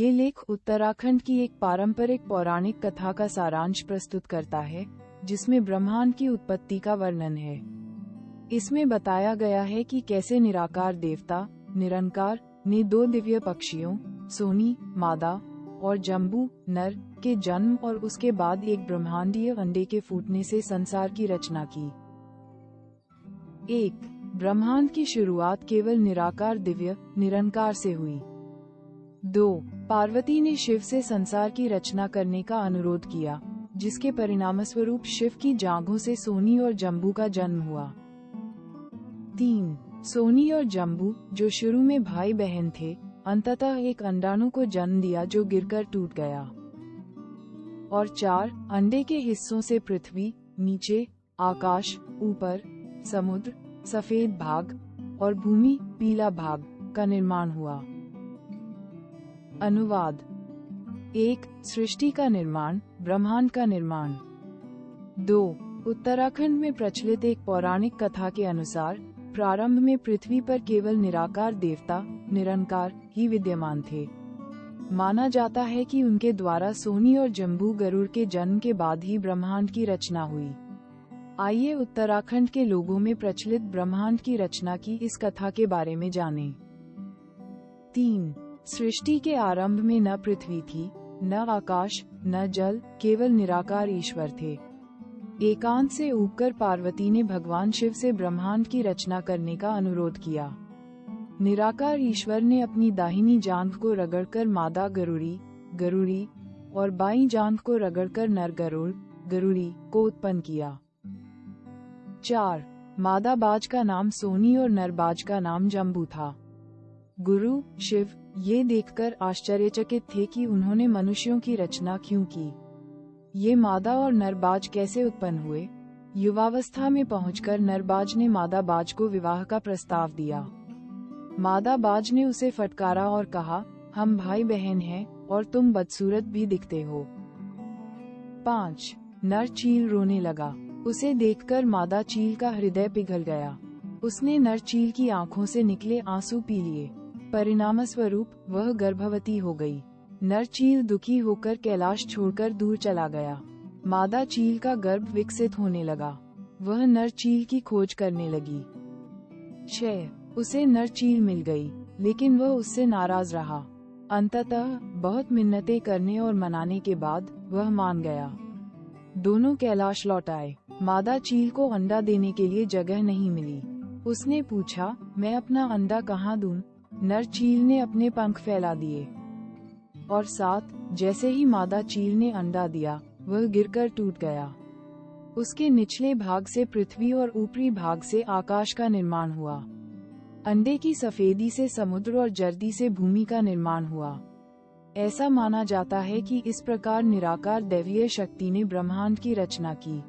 ये लेख उत्तराखंड की एक पारंपरिक पौराणिक कथा का सारांश प्रस्तुत करता है, जिसमें ब्रह्मांड की उत्पत्ति का वर्णन है। इसमें बताया गया है कि कैसे निराकार देवता निरंकार ने दो दिव्य पक्षियों सोनी मादा और जम्बू नर के जन्म और उसके बाद एक ब्रह्मांडीय अंडे के फूटने से संसार की रचना की। 1. ब्रह्मांड की शुरुआत केवल निराकार दिव्य निरंकार से हुई। 2. पार्वती ने शिव से संसार की रचना करने का अनुरोध किया, जिसके परिणामस्वरूप शिव की जांघों से सोनी और जम्बू का जन्म हुआ। 3. सोनी और जम्बू, जो शुरू में भाई बहन थे, अंततः एक अंडाणु को जन्म दिया जो गिरकर टूट गया। और 4. अंडे के हिस्सों से पृथ्वी नीचे, आकाश ऊपर, समुद्र सफेद भाग और भूमि पीला भाग का निर्माण हुआ। अनुवाद। 1. सृष्टि का निर्माण, ब्रह्मांड का निर्माण। 2. उत्तराखंड में प्रचलित एक पौराणिक कथा के अनुसार प्रारंभ में पृथ्वी पर केवल निराकार देवता निरंकार ही विद्यमान थे। माना जाता है कि उनके द्वारा सोनी और जम्बू गरुड़ के जन्म के बाद ही ब्रह्मांड की रचना हुई। आइए उत्तराखंड के लोगों में प्रचलित ब्रह्मांड की रचना की इस कथा के बारे में जानें। 3. सृष्टि के आरंभ में न पृथ्वी थी, न आकाश, न जल, केवल निराकार ईश्वर थे। एकांत से ऊबकर पार्वती ने भगवान शिव से ब्रह्मांड की रचना करने का अनुरोध किया। निराकार ईश्वर ने अपनी दाहिनी जांघ को रगड़कर मादा गरुड़ी और बाईं जांघ को रगड़कर नर गरुड़ी को उत्पन्न किया। 4. मादा बाज का नाम सोनी और नर बाज का नाम जम्बू था। गुरु शिव ये देखकर आश्चर्यचकित थे कि उन्होंने मनुष्यों की रचना क्यों की। ये मादा और नरबाज कैसे उत्पन्न हुए। युवावस्था में पहुंचकर नरबाज ने मादा बाज को विवाह का प्रस्ताव दिया। मादा बाज ने उसे फटकारा और कहा, हम भाई बहन हैं और तुम बदसूरत भी दिखते हो। 5. नर चील रोने लगा। उसे देखकर मादा चील का हृदय पिघल गया। उसने नर चील की आंखों से निकले आंसू पी लिए। परिणामस्वरूप वह गर्भवती हो गई। नर चील दुखी होकर कैलाश छोड़कर दूर चला गया। मादा चील का गर्भ विकसित होने लगा। वह नर चील की खोज करने लगी। 6. उसे नर चील मिल गई, लेकिन वह उससे नाराज रहा। अंततः बहुत मिन्नतें करने और मनाने के बाद वह मान गया। दोनों कैलाश लौट आए। मादा चील को अंडा देने के लिए जगह नहीं मिली। उसने पूछा, मैं अपना अंडा कहाँ दूं? नर चील ने अपने पंख फैला दिए और 7. जैसे ही मादा चील ने अंडा दिया, वह गिरकर टूट गया। उसके निचले भाग से पृथ्वी और ऊपरी भाग से आकाश का निर्माण हुआ। अंडे की सफेदी से समुद्र और जर्दी से भूमि का निर्माण हुआ। ऐसा माना जाता है कि इस प्रकार निराकार दैवीय शक्ति ने ब्रह्मांड की रचना की।